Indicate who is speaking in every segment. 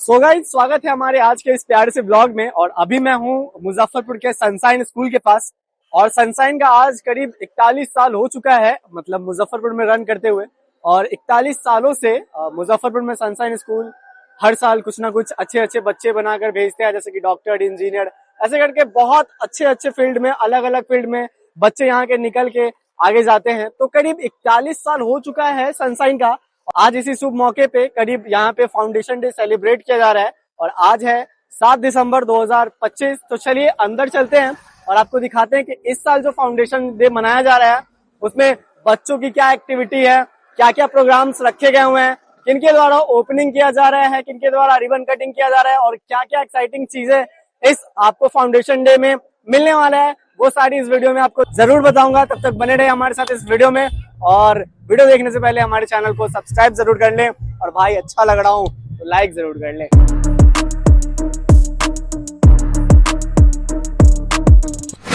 Speaker 1: So guys, स्वागत है हमारे आज के इस प्यारे से ब्लॉग में। और अभी मैं हूँ मुजफ्फरपुर के सनसाइन स्कूल के पास। और सनसाइन का आज करीब 41 साल हो चुका है, मतलब मुजफ्फरपुर में रन करते हुए। और 41 सालों से मुजफ्फरपुर में सनसाइन स्कूल हर साल कुछ ना कुछ अच्छे अच्छे बच्चे बनाकर भेजते हैं, जैसे कि डॉक्टर, इंजीनियर, ऐसे करके बहुत अच्छे अच्छे फील्ड में, अलग अलग फील्ड में बच्चे यहाँ के निकल के आगे जाते हैं। तो करीब 41 साल हो चुका है सनसाइन का। आज इसी शुभ मौके पे करीब यहाँ पे फाउंडेशन डे सेलिब्रेट किया जा रहा है। और आज है 7 दिसंबर 2025। तो चलिए अंदर चलते हैं और आपको दिखाते हैं कि इस साल जो फाउंडेशन डे मनाया जा रहा है उसमें बच्चों की क्या एक्टिविटी है, क्या क्या प्रोग्राम्स रखे गए हुए हैं, किनके द्वारा ओपनिंग किया जा रहा है, किनके द्वारा रिबन कटिंग किया जा रहा है, और क्या क्या एक्साइटिंग चीजें इस आपको फाउंडेशन डे में मिलने वाला है, वो सारी इस वीडियो में आपको जरूर बताऊंगा। तब तक बने रहे हमारे साथ इस वीडियो में। और वीडियो देखने से पहले हमारे चैनल को सब्सक्राइब जरूर कर लें, और भाई अच्छा लग रहा हूँ तो लाइक जरूर कर लें।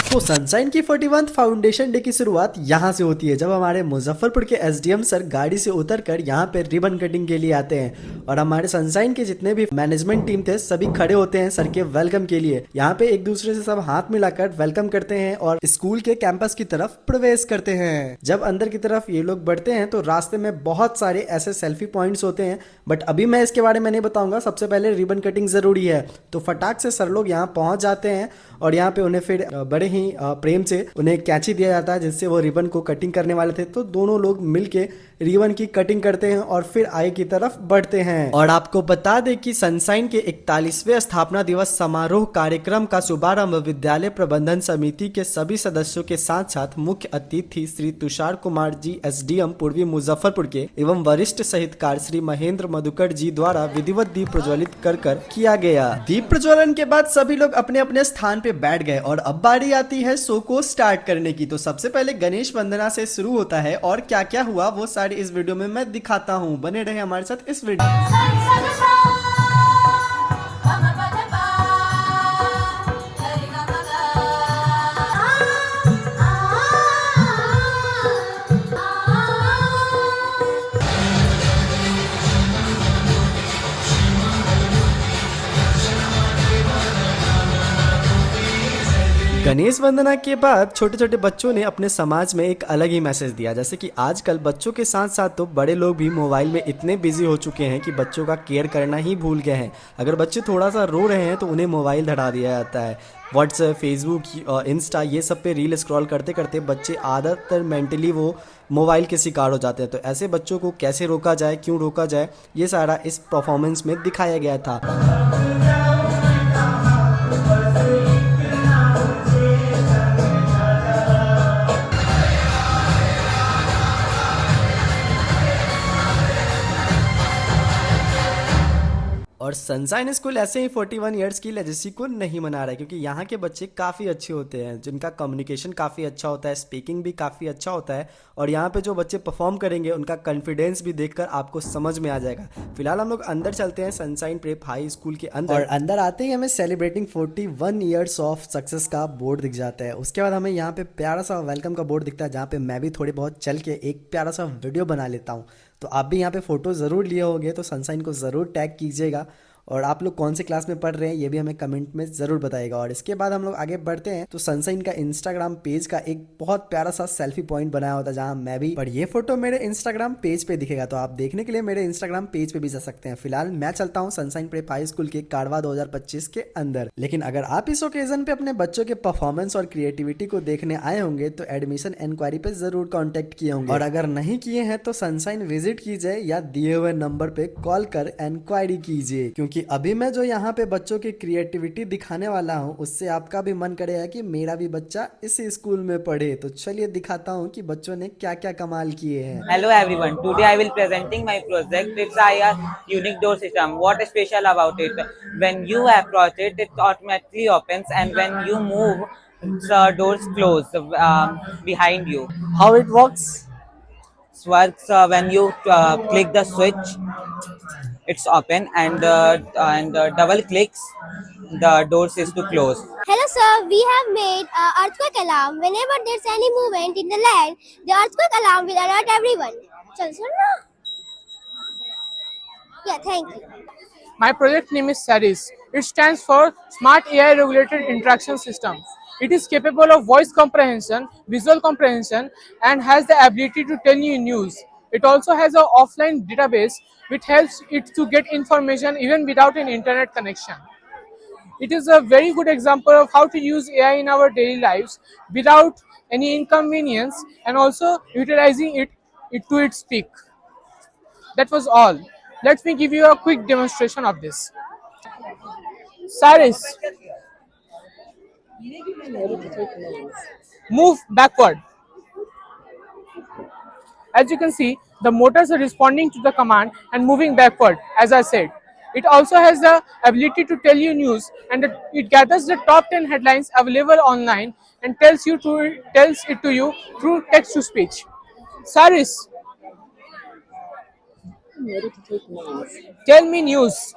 Speaker 2: तो सनसाइन की 41th फाउंडेशन डे की शुरुआत यहाँ से होती है, जब हमारे मुजफ्फरपुर के एसडीएम सर गाड़ी से उतरकर यहाँ पे रिबन कटिंग के लिए आते हैं। और हमारे सनसाइन के जितने भी मैनेजमेंट टीम थे सभी खड़े होते हैं सर के वेलकम के लिए। यहाँ पे एक दूसरे से सब हाथ मिलाकर वेलकम करते हैं और स्कूल के कैंपस की तरफ प्रवेश करते हैं। जब अंदर की तरफ ये लोग बढ़ते हैं तो रास्ते में बहुत सारे ऐसे सेल्फी पॉइंट्स होते हैं, बट अभी मैं इसके बारे में नहीं बताऊंगा। सबसे पहले रिबन कटिंग जरूरी है, तो फटाक से सर लोग यहाँ पहुंच जाते हैं और यहाँ पे उन्हें फिर बड़े ही प्रेम से उन्हें कैंची दिया जाता है जिससे वो रिबन को कटिंग करने वाले थे। तो दोनों लोग मिलके रिबन की कटिंग करते हैं और फिर आगे की तरफ बढ़ते हैं। और आपको बता दें कि सनसाइन के 41वें स्थापना दिवस समारोह कार्यक्रम का शुभारंभ विद्यालय प्रबंधन समिति के सभी सदस्यों के साथ साथ मुख्य अतिथि श्री तुषार कुमार जी एसडीएम पूर्वी मुजफ्फरपुर के एवं वरिष्ठ साहित्यकार श्री महेंद्र मधुकर जी द्वारा विधिवत दीप प्रज्वलित कर किया गया। दीप प्रज्वलन के बाद सभी लोग अपने अपने स्थान पे बैठ गए और अब बारी आती है शो को स्टार्ट करने की। तो सबसे पहले गणेश वंदना से शुरू होता है और क्या क्या हुआ वो सारी इस वीडियो में मैं दिखाता हूँ। बने रहे हमारे साथ इस वीडियो। गणेश वंदना के बाद छोटे छोटे बच्चों ने अपने समाज में एक अलग ही मैसेज दिया, जैसे कि आजकल बच्चों के साथ साथ तो बड़े लोग भी मोबाइल में इतने बिजी हो चुके हैं कि बच्चों का केयर करना ही भूल गए हैं। अगर बच्चे थोड़ा सा रो रहे हैं तो उन्हें मोबाइल धरा दिया जाता है। व्हाट्सएप, फेसबुक, इंस्टा, ये सब पे रील स्क्रॉल करते करते बच्चे आदतन मेंटली वो मोबाइल के शिकार हो जाते हैं। तो ऐसे बच्चों को कैसे रोका जाए, क्यों रोका जाए, ये सारा इस परफॉर्मेंस में दिखाया गया था। और सनसाइन स्कूल ऐसे ही 41 इयर्स की लेजेसी को नहीं मना रहा है, क्योंकि यहाँ के बच्चे काफ़ी अच्छे होते हैं, जिनका कम्युनिकेशन काफ़ी अच्छा होता है, स्पीकिंग भी काफ़ी अच्छा होता है। और यहाँ पे जो बच्चे परफॉर्म करेंगे उनका कॉन्फिडेंस भी देखकर आपको समझ में आ जाएगा। फिलहाल हम लोग अंदर चलते हैं सनसाइन प्रेप हाई स्कूल के अंदर। और अंदर आते ही हमें सेलिब्रेटिंग 41 ईयर्स ऑफ सक्सेस का बोर्ड दिख जाता है। उसके बाद हमें यहाँ पे प्यारा सा वेलकम का बोर्ड दिखता है, जहाँ पे मैं भी थोड़ी बहुत चल के एक प्यारा सा वीडियो बना लेता हूँ। तो आप भी यहाँ पे फोटो ज़रूर लिए होंगे, तो सनसाइन को ज़रूर टैग कीजिएगा। और आप लोग कौन से क्लास में पढ़ रहे हैं ये भी हमें कमेंट में ज़रूर बताइएगा। और इसके बाद हम लोग आगे बढ़ते हैं तो सनसाइन का इंस्टाग्राम पेज का एक बहुत प्यारा सा सेल्फी पॉइंट बनाया होता है, जहां मैं भी, पर ये फोटो मेरे इंस्टाग्राम पेज पे दिखेगा, तो आप देखने के लिए मेरे इंस्टाग्राम पेज पे भी जा सकते हैं। फिलहाल मैं चलता हूँ सनसाइन प्रेप हाई स्कूल के कारवा 2025 के अंदर। लेकिन अगर आप इस ओकेजन पे अपने बच्चों के परफॉर्मेंस और क्रिएटिविटी को देखने आए होंगे तो एडमिशन इंक्वायरी पे जरूर कॉन्टेक्ट किए होंगे, और अगर नहीं किए हैं तो सनसाइन विजिट कीजिए या दिए हुए नंबर पे कॉल कर इंक्वायरी कीजिए, क्योंकि अभी मैं जो यहाँ पे बच्चों की क्रिएटिविटी दिखाने वाला हूँ उससे आपका भी मन करेगा कि मेरा भी बच्चा इस स्कूल में पढ़े। तो चलिए दिखाता हूँ कि बच्चों ने क्या क्या कमाल किए हैं।
Speaker 3: Hello everyone. Today I will presenting my project. It's IR unique door system. What is special about it? When you approach it, it automatically opens, and when you move, the doors close behind you.
Speaker 1: How it works?
Speaker 3: It works when you click the switch. It's open, and double clicks, the doors is to close.
Speaker 4: Hello sir, we have made earthquake alarm. Whenever there's any movement in the land, the earthquake alarm will alert everyone. Chal sir na? Yeah, thank you.
Speaker 5: My project name is SARIS. It stands for Smart AI Regulated Interaction System. It is capable of voice comprehension, visual comprehension, and has the ability to tell you news. It also has an offline database which helps it to get information even without an internet connection. It is a very good example of how to use AI in our daily lives without any inconvenience and also utilizing it to its peak. That was all. Let me give you a quick demonstration of this. Cyrus, move backward. As you can see, the motors are responding to the command and moving backward, as I said. It also has the ability to tell you news, and it gathers the top 10 headlines available online and tells it to you through text to speech. Cyrus, tell me news.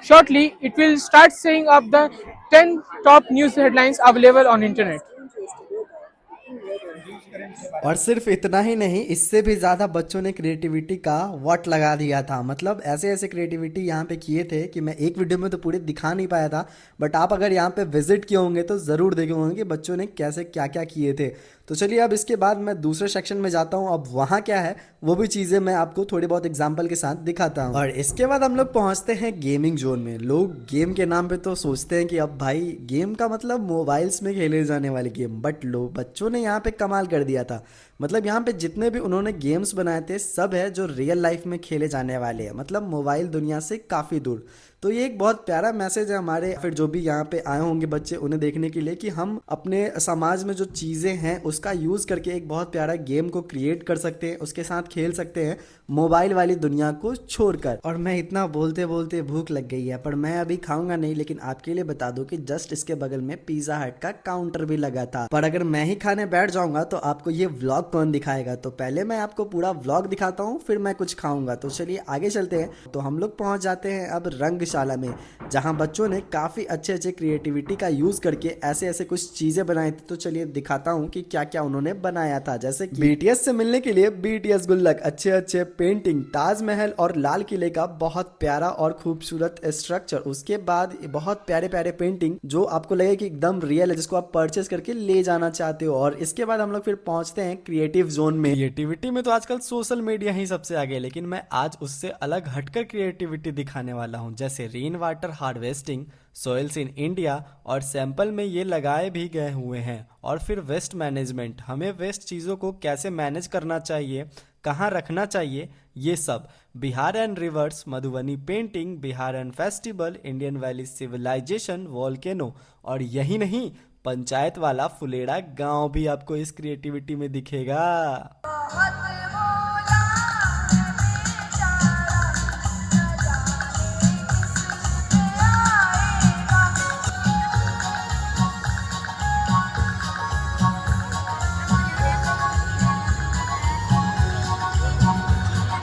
Speaker 5: Shortly, it will start saying up the 10 top news headlines available on internet.
Speaker 2: और सिर्फ इतना ही नहीं, इससे भी ज़्यादा बच्चों ने creativity का वॉट लगा दिया था। मतलब ऐसे ऐसे क्रिएटिविटी यहाँ पे किए थे कि मैं एक वीडियो में तो पूरे दिखा नहीं पाया था, बट आप अगर यहाँ पे विजिट किए होंगे तो ज़रूर देखे होंगे कि बच्चों ने कैसे क्या क्या किए थे। तो चलिए अब इसके बाद मैं दूसरे सेक्शन में जाता हूँ। अब वहाँ क्या है वो भी चीज़ें मैं आपको थोड़ी बहुत एग्जाम्पल के साथ दिखाता हूँ। और इसके बाद हम लोग पहुँचते हैं गेमिंग जोन में। लोग गेम के नाम पे तो सोचते हैं कि अब भाई गेम का मतलब मोबाइल्स में खेले जाने वाले गेम, बट बच्चों ने यहाँ पे कमाल कर दिया था। मतलब यहाँ पे जितने भी उन्होंने गेम्स बनाए थे सब है जो रियल लाइफ में खेले जाने वाले हैं, मतलब मोबाइल दुनिया से काफ़ी दूर। तो ये एक बहुत प्यारा मैसेज है हमारे फिर जो भी यहाँ पे आए होंगे बच्चे उन्हें देखने के लिए कि हम अपने समाज में जो चीज़ें हैं उसका यूज़ करके एक बहुत प्यारा गेम को क्रिएट कर सकते हैं, उसके साथ खेल सकते हैं मोबाइल वाली दुनिया को छोड़कर। और मैं इतना बोलते बोलते भूख लग गई है, पर मैं अभी खाऊंगा नहीं, लेकिन आपके लिए बता दूं कि जस्ट इसके बगल में पिज़्ज़ा हट का काउंटर भी लगा था। पर अगर मैं ही खाने बैठ जाऊंगा तो आपको ये व्लॉग कौन दिखाएगा? तो पहले मैं आपको पूरा व्लॉग दिखाता हूँ, फिर मैं कुछ खाऊंगा। तो चलिए आगे चलते हैं। तो हम लोग पहुँच जाते हैं अब रंगशाला में, जहाँ बच्चों ने काफ़ी अच्छे अच्छे क्रिएटिविटी का यूज़ करके ऐसे ऐसे कुछ चीज़ें बनाई थी। तो चलिए दिखाता हूँ कि क्या क्या उन्होंने बनाया था। जैसे कि बीटीएस से मिलने के लिए बीटीएस गुल्लक, अच्छे अच्छे पेंटिंग, ताजमहल और लाल किले का बहुत प्यारा और खूबसूरत स्ट्रक्चर, उसके बाद बहुत प्यारे प्यारे पेंटिंग जो आपको लगे कि एकदम रियल है, जिसको आप परचेस करके ले जाना चाहते हो। और इसके बाद हम लोग फिर पहुंचते हैं क्रिएटिव जोन में। क्रिएटिविटी में तो आजकल सोशल मीडिया ही सबसे आगे है, लेकिन मैं आज उससे अलग हटकर क्रिएटिविटी दिखाने वाला हूँ। जैसे rain water harvesting, soils in India, और सैंपल में ये लगाए भी गए हुए हैं। और फिर वेस्ट मैनेजमेंट, हमें वेस्ट चीज़ों को कैसे मैनेज करना चाहिए, कहाँ रखना चाहिए, ये सब। Bihar and rivers, Madhubani painting, Bihar and festival, Indian valley civilization, volcano, और यही नहीं पंचायत वाला फुलेड़ा गांव भी आपको इस क्रिएटिविटी में दिखेगा।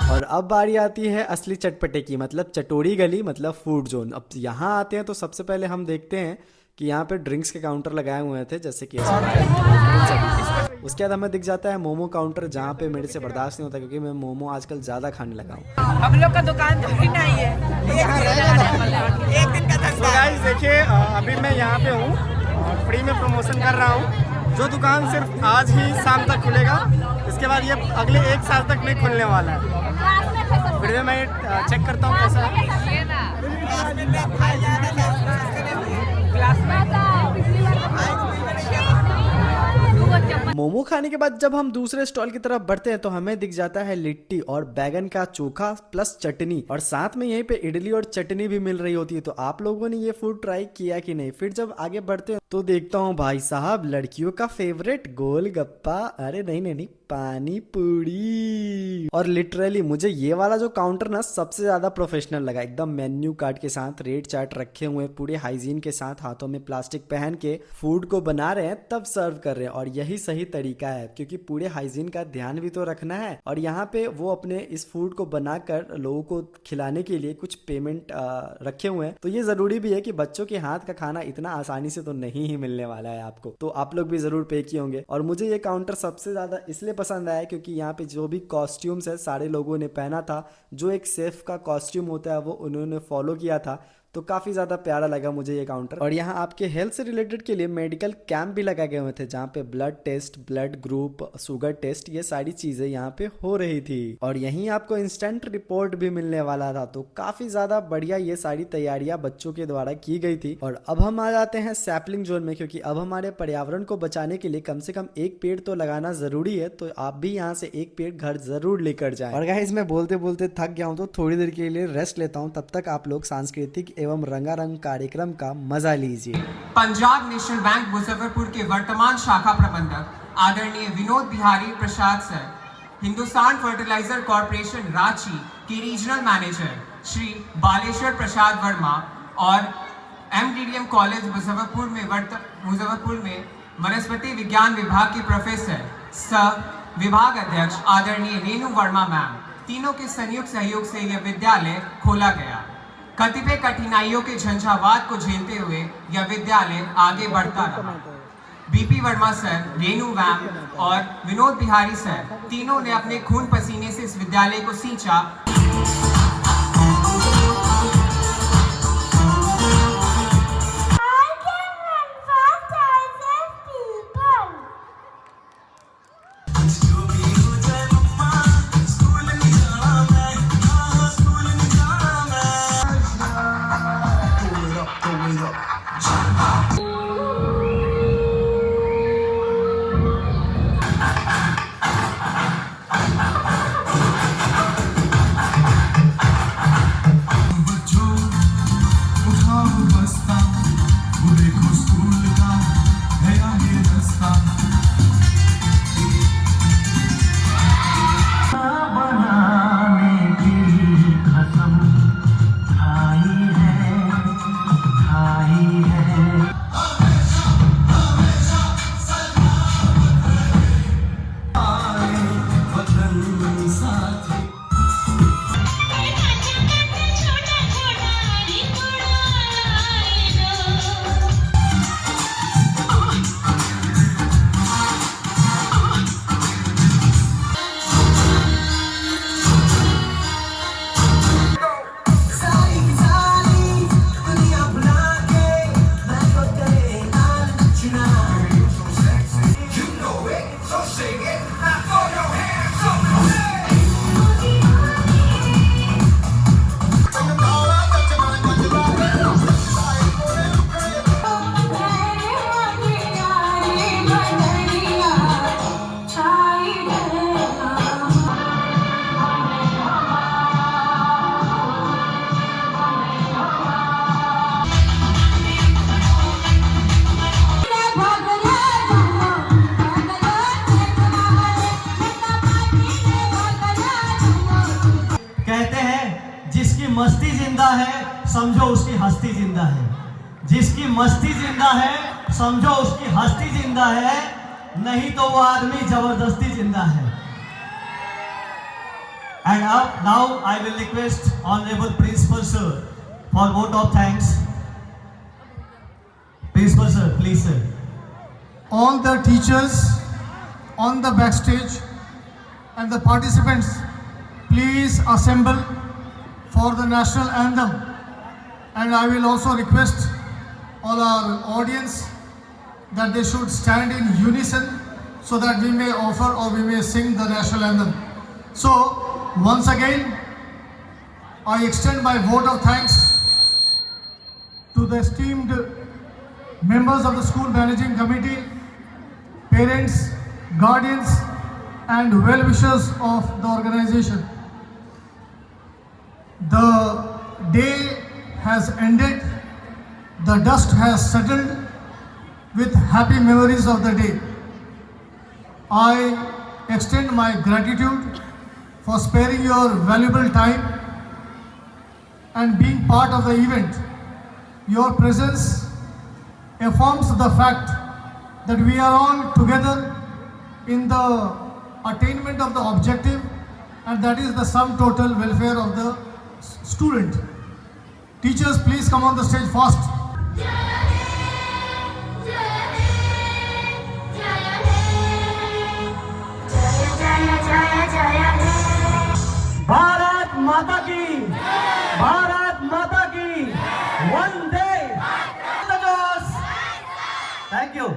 Speaker 2: और अब बारी आती है असली चटपटे की, मतलब चटोरी गली, मतलब फूड जोन। अब यहाँ आते हैं तो सबसे पहले हम देखते हैं कि यहाँ पे ड्रिंक्स के काउंटर लगाए हुए थे, जैसे कि उसके बाद हमें दिख जाता है मोमो काउंटर, जहाँ पे मेरे से बर्दाश्त नहीं होता क्योंकि मैं मोमो आजकल ज़्यादा खाने लगा हूँ।
Speaker 6: हम लोग का दुकान तो नहीं है, एक दिन का धंधा।
Speaker 1: गाइस देखिए अभी मैं यहाँ पे हूँ, फ्री में प्रमोशन कर रहा हूँ। जो दुकान सिर्फ आज ही शाम तक खुलेगा, इसके बाद ये अगले 1 साल तक नहीं खुलने वाला है। फिर भी मैं चेक करता हूँ कैसा है।
Speaker 2: मोमो खाने के बाद जब हम दूसरे स्टॉल की तरफ बढ़ते हैं तो हमें दिख जाता है लिट्टी और बैगन का चोखा प्लस चटनी, और साथ में यहीं पे इडली और चटनी भी मिल रही होती है। तो आप लोगों ने ये फूड ट्राई किया कि नहीं? फिर जब आगे बढ़ते हैं तो देखता हूँ भाई साहब लड़कियों का फेवरेट गोलगप्पा, अरे नहीं पानी पूरी। और लिटरली मुझे ये वाला जो काउंटर ना सबसे ज्यादा प्रोफेशनल लगा, एकदम मेन्यू कार्ड के साथ रेट चार्ट रखे हुए, पूरे हाइजीन के साथ, हाथों में प्लास्टिक पहन के फूड को बना रहे हैं तब सर्व कर रहे हैं। और यही सही तरीका है, क्योंकि पूरे हाइजीन का ध्यान भी तो रखना है। और यहाँ पे वो अपने इस फूड को बनाकर लोगों को खिलाने के लिए कुछ पेमेंट रखे हुए हैं। तो ये जरूरी भी है कि बच्चों के हाथ का खाना इतना आसानी से तो नहीं नहीं ही मिलने वाला है आपको। तो आप लोग भी जरूर पे किए होंगे। और मुझे ये काउंटर सबसे ज्यादा इसलिए पसंद आया क्योंकि यहाँ पे जो भी कॉस्ट्यूम्स है सारे लोगों ने पहना था, जो एक सेफ का कॉस्ट्यूम होता है वो उन्होंने फॉलो किया था। तो काफ़ी ज़्यादा प्यारा लगा मुझे ये काउंटर। और यहाँ आपके हेल्थ से रिलेटेड के लिए मेडिकल कैंप भी लगाए गए हुए थे, जहाँ पे blood test, blood group, sugar test, ये सारी चीज़ें यहाँ पे हो रही थी। और यहीं आपको इंस्टेंट रिपोर्ट भी मिलने वाला था। तो काफ़ी ज़्यादा बढ़िया ये सारी तैयारियां बच्चों के द्वारा की गई थी। और अब हम आ जाते हैं सैपलिंग जोन में, क्योंकि अब हमारे पर्यावरण को बचाने के लिए कम से कम एक पेड़ तो लगाना ज़रूरी है। तो आप भी यहाँ से एक पेड़ घर ज़रूर लेकर जाएं। और गाइस मैं बोलते बोलते थक गया हूँ, तो थोड़ी देर के लिए रेस्ट लेता हूँ। तब तक आप लोग सांस्कृतिक एवं रंगारंग कार्यक्रम का मजा लीजिए।
Speaker 7: पंजाब नेशनल बैंक मुजफ्फरपुर के वर्तमान शाखा प्रबंधक आदरणीय Vinod Bihari Prasad sir, Hindustan fertilizer corporation Ranchi के रीजनल मैनेजर श्री बालेश्वर प्रसाद वर्मा और एमडीडीएम कॉलेज मुजफ्फरपुर में वनस्पति विज्ञान विभाग के प्रोफेसर सह विभाग अध्यक्ष आदरणीय रेणु वर्मा मैम, तीनों के संयुक्त सहयोग से यह विद्यालय खोला गया। कतिपय कठिनाइयों के झंझावात को झेलते हुए यह विद्यालय आगे बढ़ता रहा। BP Verma sir, Renu ma'am और विनोद बिहारी सर, तीनों ने अपने खून पसीने से इस विद्यालय को सींचा।
Speaker 8: मस्ती जिंदा है समझो उसकी हस्ती जिंदा है, जिसकी मस्ती जिंदा है समझो उसकी हस्ती जिंदा है, नहीं तो वो आदमी जबरदस्ती जिंदा है। And now I will request Honorable Principal Sir for vote of thanks. Principal Sir, please sir.
Speaker 9: All the teachers on the backstage and the participants, please assemble for the national anthem. And I will also request all our audience that they should stand in unison so that we may offer or we may sing the national anthem. So once again, I extend my vote of thanks to the esteemed members of the school managing committee, parents, guardians and well-wishers of the organization. The day has ended, the dust has settled with happy memories of the day. I extend my gratitude for sparing your valuable time and being part of the event. Your presence affirms the fact that we are all together in the attainment of the objective, and that is the sum total welfare of the student. Teachers, please come on the stage fast.
Speaker 8: Bharat माता की, भारत माता की, वंदे। Thank you.